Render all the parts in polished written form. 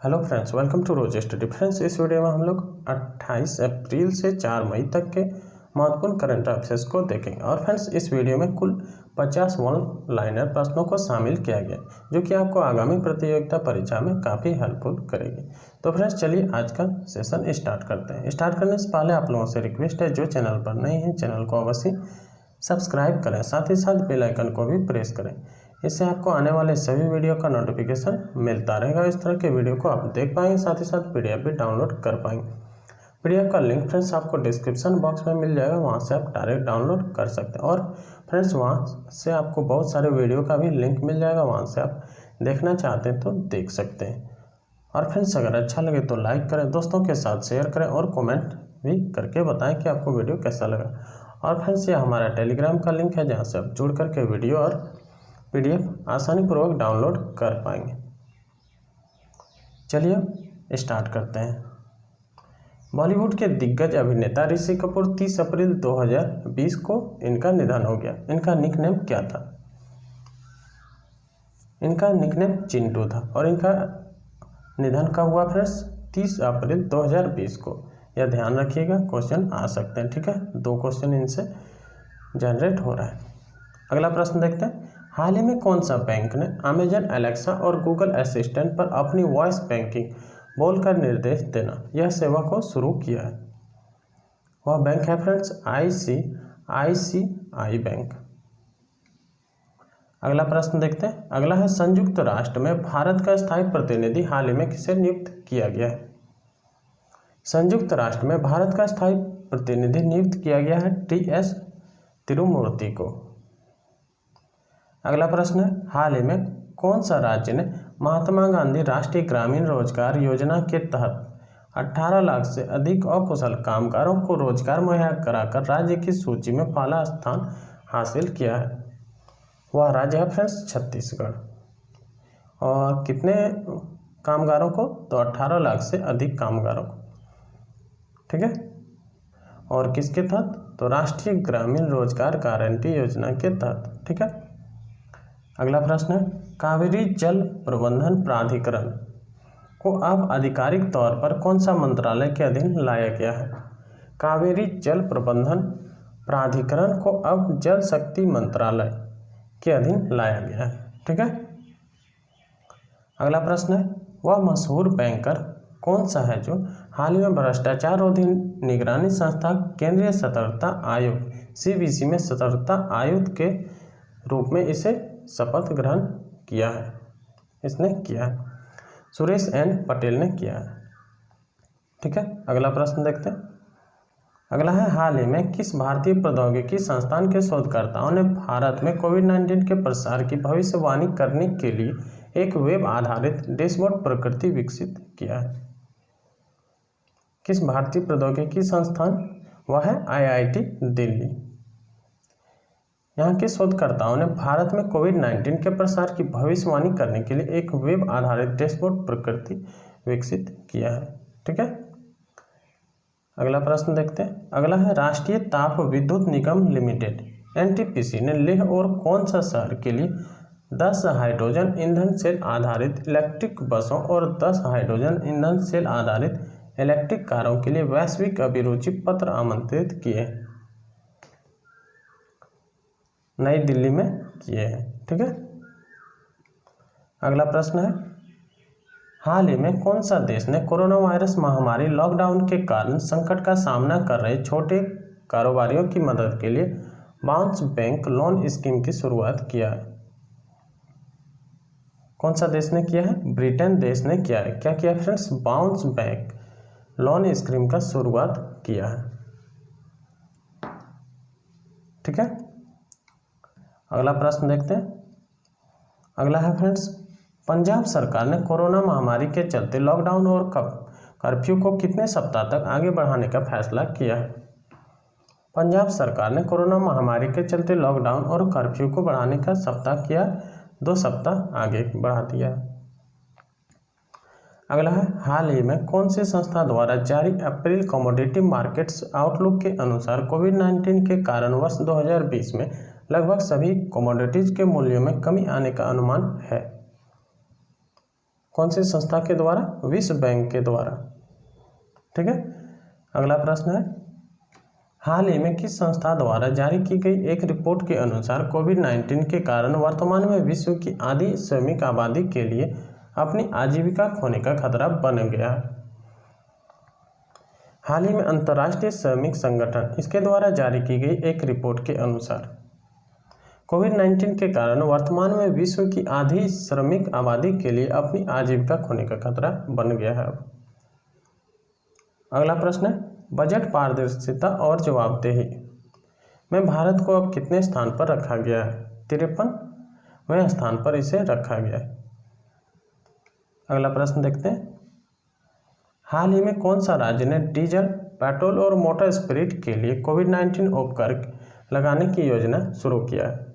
Hello friends, welcome to rose study. Friends, इस video में हम लोग 28 अप्रैल से 4 मई तक के महत्वपूर्ण करंट अफेयर्स को देखेंगे। और फ्रेंड्स, इस वीडियो में कुल 50 वन लाइनर प्रश्नों को शामिल किया गया जो कि आपको आगामी प्रतियोगिता परीक्षा में काफ़ी हेल्पफुल करेगी। तो फ्रेंड्स, चलिए आज का सेशन स्टार्ट करते हैं। स्टार्ट करने से पहले आप लोगों से रिक्वेस्ट है, जो चैनल पर नए हैं चैनल को अवश्य सब्सक्राइब करें, साथ ही साथ बेल आइकन को भी प्रेस करें। इससे आपको आने वाले सभी वीडियो का नोटिफिकेशन मिलता रहेगा। इस तरह के वीडियो को आप देख पाएंगे, साथ ही साथ पीडीएफ भी डाउनलोड कर पाएंगे। पीडीएफ का लिंक फ्रेंड्स आपको डिस्क्रिप्शन बॉक्स में मिल जाएगा, वहां से आप डायरेक्ट डाउनलोड कर सकते हैं। और फ्रेंड्स, वहां से आपको बहुत सारे वीडियो का भी लिंक मिल जाएगा, वहां से आप देखना चाहते हैं तो देख सकते हैं। और फ्रेंड्स, अगर अच्छा लगे तो लाइक करें, दोस्तों के साथ शेयर करें और कमेंट भी करके बताएं कि आपको वीडियो कैसा लगा। और फ्रेंड्स, ये हमारा टेलीग्राम का लिंक है, जहाँ से आप जुड़ करके वीडियो और पीडीएफ आसानी पूर्वक डाउनलोड कर पाएंगे। चलिए स्टार्ट करते हैं। बॉलीवुड के दिग्गज अभिनेता ऋषि कपूर 30 अप्रैल 2020 को इनका निधन हो गया। इनका निकनेम क्या था? इनका निकनेम चिंटू था। और इनका निधन कब हुआ फ्रेंड्स? 30 अप्रैल 2020 को। यह ध्यान रखिएगा, क्वेश्चन आ सकते हैं। ठीक है, 2 क्वेश्चन इनसे जनरेट हो रहा है। अगला प्रश्न देखते हैं। हाल ही में कौन सा बैंक ने अमेजन एलेक्सा और गूगल असिस्टेंट पर अपनी वॉइस बैंकिंग बोलकर निर्देश देना यह सेवा को शुरू किया है? वह बैंक है फ्रेंड्स ICICI बैंक। अगला प्रश्न देखते हैं। अगला है, संयुक्त राष्ट्र में भारत का स्थायी प्रतिनिधि हाल ही में किसे नियुक्त किया गया है? संयुक्त राष्ट्र में भारत का स्थायी प्रतिनिधि नियुक्त किया गया है TS तिरुमूर्ति को। अगला प्रश्न है, हाल ही में कौन सा राज्य ने महात्मा गांधी राष्ट्रीय ग्रामीण रोजगार योजना के तहत 18 लाख से अधिक अकुशल कामगारों को रोजगार मुहैया कराकर राज्य की सूची में पहला स्थान हासिल किया है? वह राज्य है फ्रेंड्स छत्तीसगढ़। और कितने कामगारों को? तो 18 लाख से अधिक कामगारों को। ठीक है, और किसके तहत? तो राष्ट्रीय ग्रामीण रोजगार गारंटी योजना के तहत। ठीक है। अगला प्रश्न है, कावेरी जल प्रबंधन प्राधिकरण को अब आधिकारिक तौर पर कौन सा मंत्रालय के अधीन लाया गया है? कावेरी जल प्रबंधन प्राधिकरण को अब जल शक्ति मंत्रालय के अधीन लाया गया है। ठीक है। अगला प्रश्न है, वह मशहूर बैंकर कौन सा है जो हाल ही में भ्रष्टाचार रोधी निगरानी संस्था केंद्रीय सतर्कता आयोग CBC में सतर्कता आयुक्त के रूप में इसे शपथ ग्रहण किया है? इसने किया है, सुरेश N पटेल ने किया है। ठीक है। अगला प्रश्न देखते हैं। अगला है, हाल ही में किस भारतीय प्रौद्योगिकी संस्थान के शोधकर्ताओं ने भारत में कोविड-19 के प्रसार की भविष्यवाणी करने के लिए एक वेब आधारित डैशबोर्ड प्रकृति विकसित किया है? किस भारतीय प्रौद्योगिकी संस्थान? वह है IIT दिल्ली। यहाँ के शोधकर्ताओं ने भारत में कोविड-19 के प्रसार की भविष्यवाणी करने के लिए एक वेब आधारित डैशबोर्ड प्रकृति विकसित किया है। ठीक है। अगला प्रश्न देखते हैं। अगला है, राष्ट्रीय ताप विद्युत निगम लिमिटेड NTPC ने लेह और कौन सा शहर के लिए 10 हाइड्रोजन ईंधन सेल आधारित इलेक्ट्रिक बसों और 10 हाइड्रोजन ईंधन सेल आधारित इलेक्ट्रिक कारों के लिए वैश्विक अभिरुचि पत्र आमंत्रित किए? नई दिल्ली में किए हैं। ठीक है। अगला प्रश्न है, हाल ही में कौन सा देश ने कोरोना वायरस महामारी लॉकडाउन के कारण संकट का सामना कर रहे छोटे कारोबारियों की मदद के लिए बाउंस बैंक लोन स्कीम की शुरुआत किया है? कौन सा देश ने किया है? ब्रिटेन देश ने किया है। क्या किया friends? Bounce bank loan scheme का शुरुआत किया है। ठीक है। अगला प्रश्न देखते हैं। अगला है फ्रेंड्स, पंजाब सरकार ने कोरोना महामारी के चलते लॉकडाउन और कर्फ्यू को कितने सप्ताह तक आगे बढ़ाने का फैसला किया है? पंजाब सरकार ने कोरोना महामारी के चलते लॉकडाउन और कर्फ्यू को बढ़ाने का सप्ताह किया 2 सप्ताह आगे बढ़ा दिया। अगला है, हाल ही में कौन सी संस्था द्वारा जारी अप्रैल कमोडिटी मार्केट्स आउटलुक के अनुसार कोविड-19 के कारण वर्ष 2020 में लगभग सभी कमोडिटीज के मूल्यों में कमी आने का अनुमान है? कौन सी संस्था के द्वारा? विश्व बैंक के द्वारा। ठीक है। अगला प्रश्न है, हाल ही में किस संस्था द्वारा जारी की गई एक रिपोर्ट के अनुसार कोविड-19 के कारण वर्तमान में विश्व की आधी श्रमिक आबादी के लिए अपनी आजीविका खोने का खतरा बन गया है? हाल ही में अंतर्राष्ट्रीय श्रमिक संगठन इसके द्वारा जारी की गई एक रिपोर्ट के अनुसार कोविड-19 के कारण वर्तमान में विश्व की आधी श्रमिक आबादी के लिए अपनी आजीविका खोने का खतरा बन गया है। अगला प्रश्न है, बजट पारदर्शिता और जवाबदेही में भारत को अब कितने स्थान पर रखा गया है? 53वें स्थान पर इसे रखा गया है। अगला प्रश्न देखते हैं, हाल ही में कौन सा राज्य ने डीजल, पेट्रोल और मोटर स्पिरिट के लिए कोविड-19 उपकर लगाने की योजना शुरू किया है?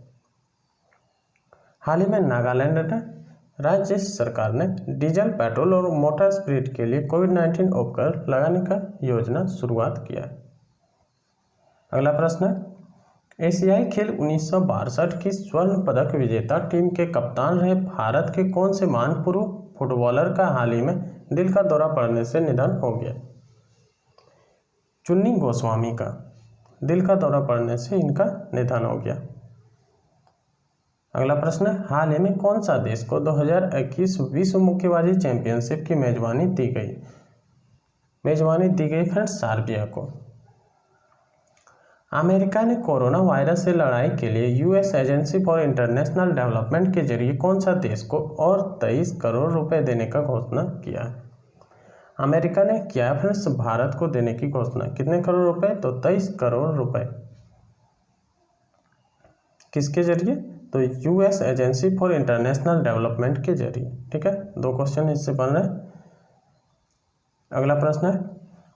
हाल ही में नागालैंड ने राज्य सरकार ने डीजल, पेट्रोल और मोटर स्पिरिट के लिए कोविड-19 उपकर लगाने का योजना शुरुआत किया है। अगला प्रश्न है, एशियाई खेल 1962 की स्वर्ण पदक विजेता टीम के कप्तान रहे भारत के कौन से महान पूर्व फुटबॉलर का हाल ही में दिल का दौरा पड़ने से निधन हो गया? चुन्नी गोस्वामी का दिल का दौरा पड़ने से इनका निधन हो गया। अगला प्रश्न है, हाल ही में कौन सा देश को 2021 विश्व मुक्केबाजी चैंपियनशिप की मेजबानी दी गई? मेजबानी दी गई फ्रेंड्स सर्बिया को। अमेरिका ने कोरोना वायरस से लड़ाई के लिए US agency for international development के जरिए कौन सा देश को और 23 करोड़ रुपए देने का घोषणा किया है? अमेरिका ने किया है फ्रेंड्स भारत को देने की घोषणा। कितने करोड़ रुपए? तो 23 करोड़ रुपए। किसके जरिए? तो US agency for international development के जरिए। ठीक है, 2 क्वेश्चन इससे बन रहे हैं। अगला प्रश्न है,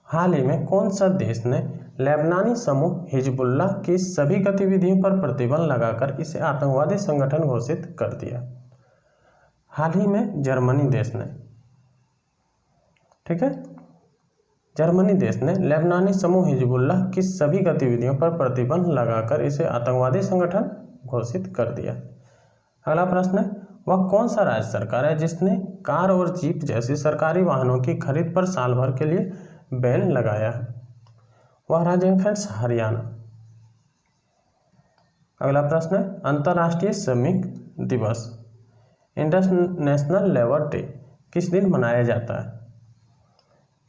हाल ही में कौन सा देश ने लेबनानी समूह हिजबुल्लाह की सभी गतिविधियों पर प्रतिबंध लगाकर इसे आतंकवादी संगठन घोषित कर दिया? हाल ही में जर्मनी देश ने। ठीक है, जर्मनी देश ने लेबनानी समूह हिजबुल्लाह की सभी गतिविधियों पर प्रतिबंध लगाकर इसे आतंकवादी संगठन घोषित कर दिया। अगला प्रश्न है, वह कौन सा राज्य सरकार है जिसने कार और जीप जैसी सरकारी वाहनों की खरीद पर साल भर के लिए बैन लगाया है? वह राज्य है फ्रेंड्स हरियाणा। अगला प्रश्न है, अंतर्राष्ट्रीय श्रमिक दिवस इंटरनेशनल लेबर डे किस दिन मनाया जाता है?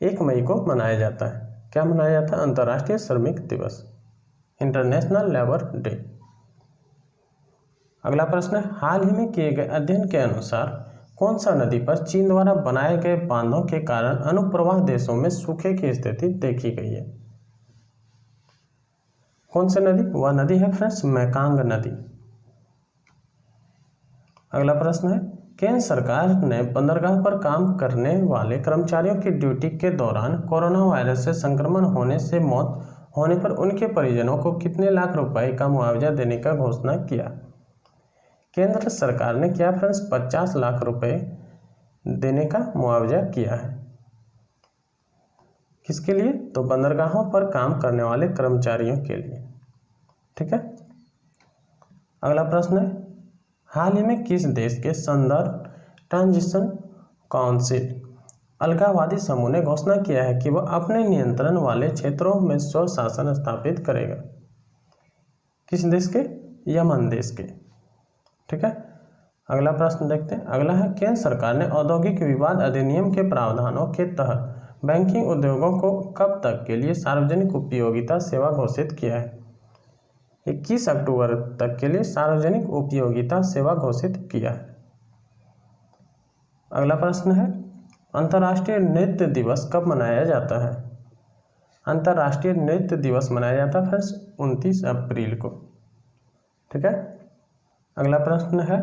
1 मई को मनाया जाता है। क्या मनाया जाता है? अंतर्राष्ट्रीय श्रमिक दिवस, इंटरनेशनल लेबर डे। अगला प्रश्न है, हाल ही में किए गए अध्ययन के अनुसार कौन सा नदी पर चीन द्वारा बनाए गए बांधों के कारण अनुप्रवाह देशों में सूखे की स्थिति देखी गई है? कौन सी नदी? वह नदी है फ्रेंड्स मेकांग नदी। अगला प्रश्न है, केंद्र सरकार ने बंदरगाह पर काम करने वाले कर्मचारियों की ड्यूटी के दौरान कोरोना वायरस से संक्रमण होने से मौत होने पर उनके परिजनों को कितने लाख रुपए का मुआवजा देने का घोषणा किया? केंद्र सरकार ने क्या फ्रेंड्स 50 लाख रुपए देने का मुआवजा किया है। किसके लिए? तो बंदरगाहों पर काम करने वाले कर्मचारियों के लिए। ठीक है। अगला प्रश्न है, हाल ही में किस देश के संदर्भ ट्रांजिशन काउंसिल अलगाववादी समूह ने घोषणा किया है कि वह अपने नियंत्रण वाले क्षेत्रों में स्वशासन स्थापित करेगा? किस देश के? यमन देश के। ठीक है। अगला प्रश्न देखते हैं। अगला है, केंद्र सरकार ने औद्योगिक विवाद अधिनियम के प्रावधानों के तहत बैंकिंग उद्योगों को कब तक के लिए सार्वजनिक उपयोगिता सेवा घोषित किया है? 21 अक्टूबर तक के लिए सार्वजनिक उपयोगिता सेवा घोषित किया है। अगला प्रश्न है, अंतर्राष्ट्रीय नृत्य दिवस कब मनाया जाता है? अंतर्राष्ट्रीय नृत्य दिवस मनाया जाता है 29 अप्रैल को। ठीक है। अगला प्रश्न है,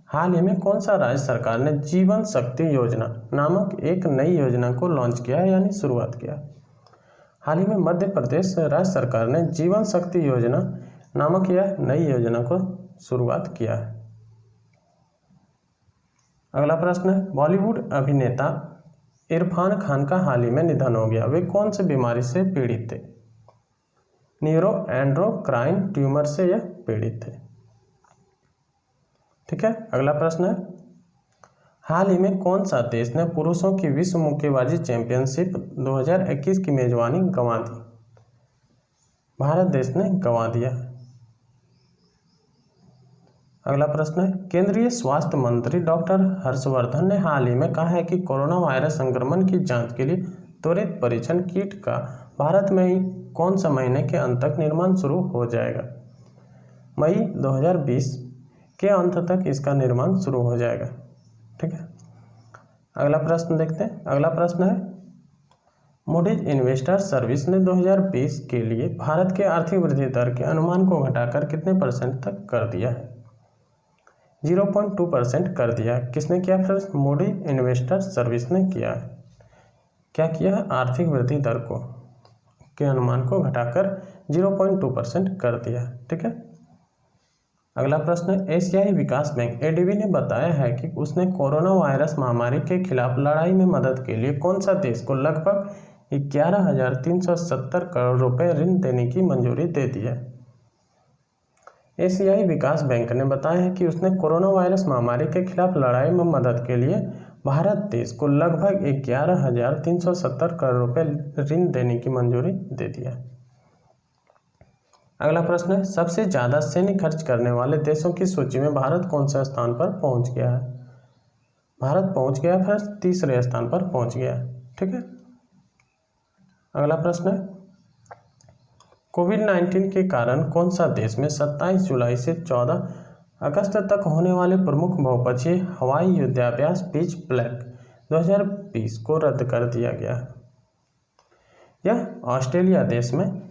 हाल ही में कौन सा राज्य सरकार ने जीवन शक्ति योजना नामक एक नई योजना को लॉन्च किया है यानी शुरुआत किया? हाल ही में मध्य प्रदेश राज्य सरकार ने जीवन शक्ति योजना नामक यह नई योजना को शुरुआत किया है। अगला प्रश्न है, बॉलीवुड अभिनेता इरफान खान का हाल ही में निधन हो गया। वे कौन सी बीमारी से पीड़ित थे? न्यूरोएंडोक्राइन ट्यूमर से यह पीड़ित थे। ठीक है। अगला प्रश्न है, हाल ही में कौन सा देश ने पुरुषों की विश्व मुक्केबाजी चैंपियनशिप 2021 की मेजबानी गंवा दी? भारत देश ने गंवा दिया। अगला प्रश्न है, केंद्रीय स्वास्थ्य मंत्री डॉक्टर हर्षवर्धन ने हाल ही में कहा है कि कोरोना वायरस संक्रमण की जांच के लिए त्वरित परीक्षण किट का भारत में ही कौन सा महीने के अंत तक निर्माण शुरू हो जाएगा? मई 2020 के अंत तक इसका निर्माण शुरू हो जाएगा। ठीक है, अगला प्रश्न देखते हैं। अगला प्रश्न है, मूडीज इन्वेस्टर्स सर्विस ने 2020 के लिए भारत के आर्थिक वृद्धि दर के अनुमान को घटाकर कितने % तक कर दिया है? 0.2% कर दिया। किसने किया फ्रेंड्स? मूडीज इन्वेस्टर्स सर्विस ने किया है। क्या किया है? आर्थिक वृद्धि दर को के अनुमान को घटाकर 0.2% कर दिया। ठीक है, अगला प्रश्न है, एशियाई विकास बैंक एडीबी ने बताया है कि उसने कोरोना वायरस महामारी के खिलाफ लड़ाई में मदद के लिए कौन सा देश को लगभग 11,370 करोड़ रुपए ऋण देने की मंजूरी दे दी है? एशियाई विकास बैंक ने बताया है कि उसने कोरोना वायरस महामारी के खिलाफ लड़ाई में मदद के लिए भारत देश को लगभग 11,370 करोड़ रुपए ऋण देने की मंजूरी दे दी है। अगला प्रश्न है, सबसे ज़्यादा सैन्य खर्च करने वाले देशों की सूची में भारत कौन से स्थान पर पहुंच गया है? भारत पहुंच गया फिर तीसरे स्थान पर पहुंच गया। ठीक है, अगला प्रश्न है, कोविड-19 के कारण कौन सा देश में 27 जुलाई से 14 अगस्त तक होने वाले प्रमुख बहुपक्षीय हवाई युद्धाभ्यास बीच फ्लैग 2020 को रद्द कर दिया गया है? यह ऑस्ट्रेलिया देश में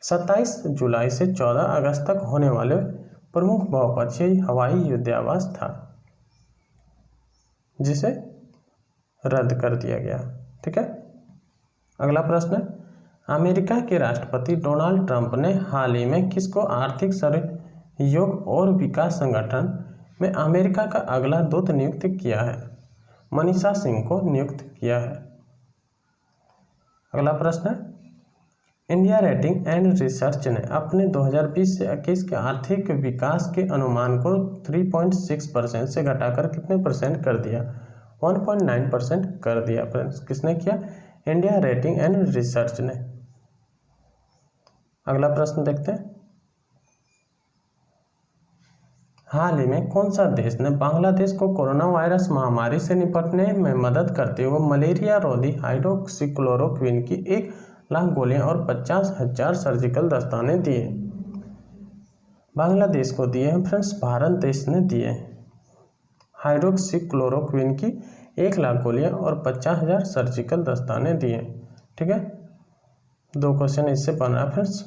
27 जुलाई से 14 अगस्त तक होने वाले प्रमुख बहुपक्षीय हवाई युद्धाभ्यास था, जिसे रद्द कर दिया गया। ठीक है, अगला प्रश्न है, अमेरिका के राष्ट्रपति डोनाल्ड ट्रंप ने हाल ही में किसको आर्थिक सहयोग और विकास संगठन में अमेरिका का अगला दूत नियुक्त किया है? मनीषा सिंह को नियुक्त किया है। अगला प्रश्न है, इंडिया रेटिंग एंड रिसर्च ने अपने 2020 से 21 के आर्थिक विकास के अनुमान को 3.6% से घटाकर कितने % कर दिया? 1.9% कर दिया फ्रेंड्स। किसने किया? इंडिया रेटिंग एंड रिसर्च ने। अगला प्रश्न देखते हैं, हाल ही में कौन सा देश ने बांग्लादेश को कोरोना वायरस महामारी से निपटने में मदद करते हुए मलेरिया रोधी हाइड्रोक्सीक्लोरोक्विन की 1 लाख गोलियां और 50,000 सर्जिकल दस्ताने दिए? बांग्लादेश को दिए हैं फ्रेंड्स, भारत देश ने दिए हाइड्रोक्सीक्लोरोक्विन की 1 लाख गोलियां और 50,000 सर्जिकल दस्ताने दिए। ठीक है, 2 क्वेश्चन इससे बन रहा है फ्रेंड्स।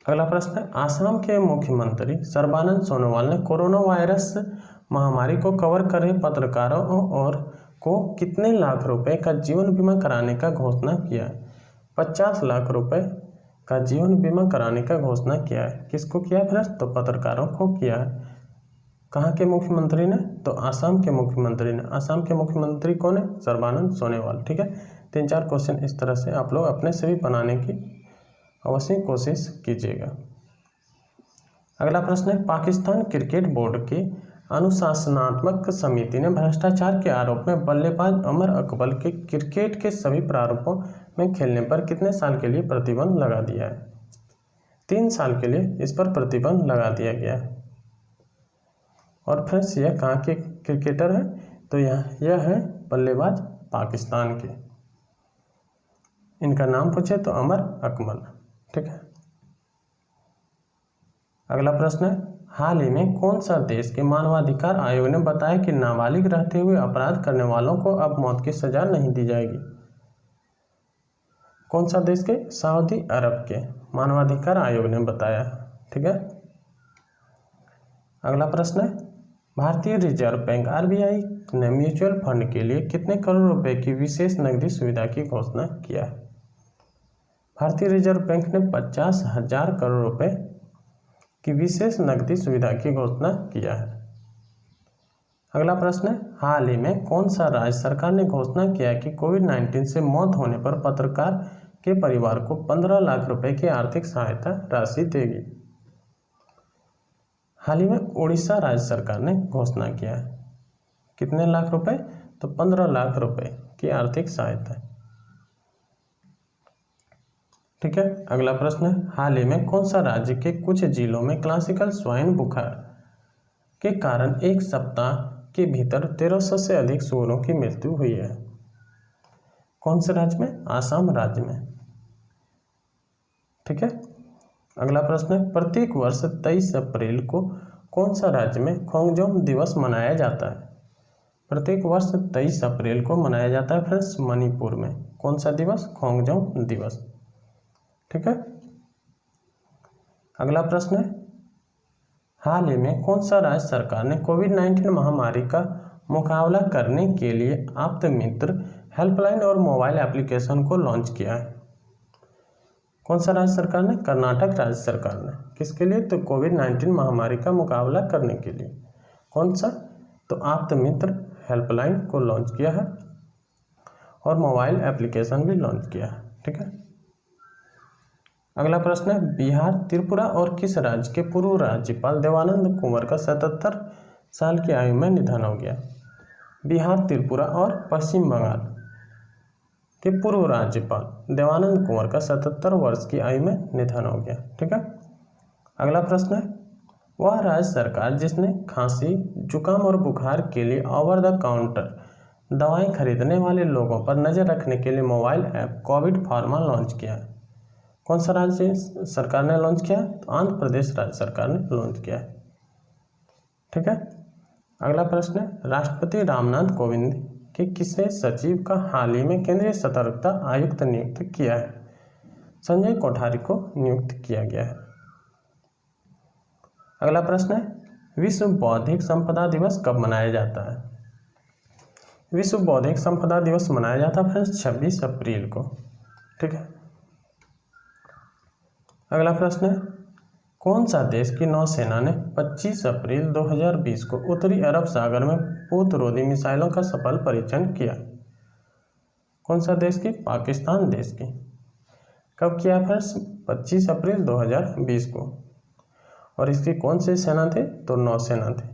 अगला प्रश्न है, आसाम के मुख्यमंत्री सर्बानंद सोनोवाल ने कोरोना वायरस महामारी को कवर कर रहे पत्रकारों और को कितने लाख रुपए का जीवन बीमा कराने का घोषणा किया है? 50 लाख रुपए का जीवन बीमा कराने का घोषणा किया है। किसको किया फ्रेंड्स? तो पत्रकारों को किया है। कहाँ के मुख्यमंत्री ने? तो आसाम के मुख्यमंत्री ने। आसाम के मुख्यमंत्री कौन है? सर्बानंद सोनोवाल। ठीक है, 3-4 क्वेश्चन इस तरह से आप लोग अपने से भी बनाने की अवश्य कोशिश कीजिएगा। अगला प्रश्न है, पाकिस्तान क्रिकेट बोर्ड की अनुशासनात्मक समिति ने भ्रष्टाचार के आरोप में बल्लेबाज अमर अकबर के क्रिकेट के सभी प्रारूपों में खेलने पर कितने साल के लिए प्रतिबंध लगा दिया है? 3 साल के लिए इस पर प्रतिबंध लगा दिया गया है। और फ्रेंड्स, यह कहाँ के क्रिकेटर है? तो यह है बल्लेबाज पाकिस्तान के। इनका नाम पूछे तो अमर अकबर। ठीक है, अगला प्रश्न है, हाल ही में कौन सा देश के मानवाधिकार आयोग ने बताया कि नाबालिग रहते हुए अपराध करने वालों को अब मौत की सजा नहीं दी जाएगी? कौन सा देश के? सऊदी अरब के मानवाधिकार आयोग ने बताया। ठीक है, अगला प्रश्न है, भारतीय रिजर्व बैंक आरबीआई ने म्यूचुअल फंड के लिए कितने करोड़ रुपए की विशेष नकदी सुविधा की घोषणा किया है? भारतीय रिजर्व बैंक ने 50,000 करोड़ रुपए की विशेष नकदी सुविधा की घोषणा किया है। अगला प्रश्न है, हाल ही में कौन सा राज्य सरकार ने घोषणा किया कि कोविड-19 से मौत होने पर पत्रकार के परिवार को 15 लाख रुपए की आर्थिक सहायता राशि देगी? हाल ही में उड़ीसा राज्य सरकार ने घोषणा किया है। कितने लाख रुपए? तो 15 लाख रुपए की आर्थिक सहायता। ठीक है, अगला प्रश्न है, हाल ही में कौन सा राज्य के कुछ जिलों में क्लासिकल स्वाइन बुखार के कारण एक सप्ताह के भीतर 1300 से अधिक सूअरों की मृत्यु हुई है? कौन से राज्य में? आसाम राज्य में। ठीक है, अगला प्रश्न है, प्रत्येक वर्ष 23 अप्रैल को कौन सा राज्य में खोंगजोम दिवस मनाया जाता है? प्रत्येक वर्ष 23 अप्रैल को मनाया जाता है फ्रेंड्स मणिपुर में। कौन सा दिवस? खोंगजोम दिवस। ठीक है, अगला प्रश्न है, हाल ही में कौन सा राज्य सरकार ने कोविड-19 महामारी का मुकाबला करने के लिए आप्त मित्र हेल्पलाइन और मोबाइल एप्लीकेशन को लॉन्च किया है? कौन सा राज्य सरकार ने? कर्नाटक राज्य सरकार ने। किसके लिए? तो कोविड-19 महामारी का मुकाबला करने के लिए। कौन सा? तो आप्त मित्र हेल्पलाइन को लॉन्च किया है और मोबाइल एप्लीकेशन भी लॉन्च किया है। ठीक है, अगला प्रश्न है, बिहार, त्रिपुरा और किस राज्य के पूर्व राज्यपाल देवानंद कुंवर का 77 साल की आयु में निधन हो गया? बिहार, त्रिपुरा और पश्चिम बंगाल के पूर्व राज्यपाल देवानंद कुंवर का 77 वर्ष की आयु में निधन हो गया। ठीक है, अगला प्रश्न है, वह राज्य सरकार जिसने खांसी, जुकाम और बुखार के लिए ओवर द काउंटर दवाएं खरीदने वाले लोगों पर नजर रखने के लिए mobile app Covid pharma launch किया है? कौन सा राज्य सरकार ने लॉन्च किया? तो आंध्र प्रदेश राज्य सरकार ने लॉन्च किया है। ठीक है, अगला प्रश्न है, राष्ट्रपति रामनाथ कोविंद के किसे सचिव का हाल ही में केंद्रीय सतर्कता आयुक्त नियुक्त किया है? संजय कोठारी को नियुक्त किया गया है। अगला प्रश्न है, विश्व बौद्धिक संपदा दिवस कब मनाया जाता है? विश्व बौद्धिक संपदा दिवस मनाया जाता है फ्रेंड्स 26 अप्रैल को। ठीक है, अगला प्रश्न है, कौन सा देश की नौसेना ने 25 अप्रैल 2020 को उत्तरी अरब सागर में पोत-रोधी मिसाइलों का सफल परीक्षण किया? कौन सा देश की? पाकिस्तान देश की। कब किया फ्रेंड्स? 25 अप्रैल 2020 को। और इसकी कौन से सेना थे? तो नौसेना थे।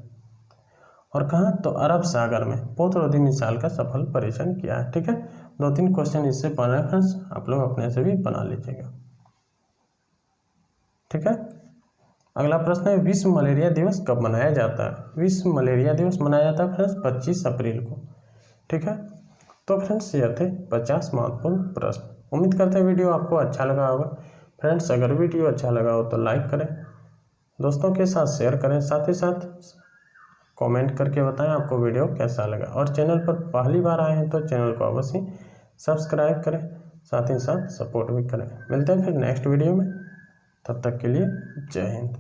और कहाँ? तो अरब सागर में पोत-रोधी मिसाइल का सफल परीक्षण किया है। ठीक है, 2-3 क्वेश्चन इससे बन रहे हैं फ्रेंड्स, आप लोग अपने से भी बना लीजिएगा। ठीक है, अगला प्रश्न है, विश्व मलेरिया दिवस कब मनाया जाता है? विश्व मलेरिया दिवस मनाया जाता है फ्रेंड्स 25 अप्रैल को। ठीक है, तो फ्रेंड्स ये थे 50 महत्वपूर्ण प्रश्न। उम्मीद करते हैं वीडियो आपको अच्छा लगा होगा। फ्रेंड्स अगर वीडियो अच्छा लगा हो तो लाइक करें, दोस्तों के साथ शेयर करें, साथ ही साथ कमेंट करके बताएं आपको वीडियो कैसा लगा। और चैनल पर पहली बार आए हैं तो चैनल को अवश्य सब्सक्राइब करें, साथ ही साथ सपोर्ट भी करें। मिलते हैं फिर नेक्स्ट वीडियो में, तब तक के लिए जय हिंद।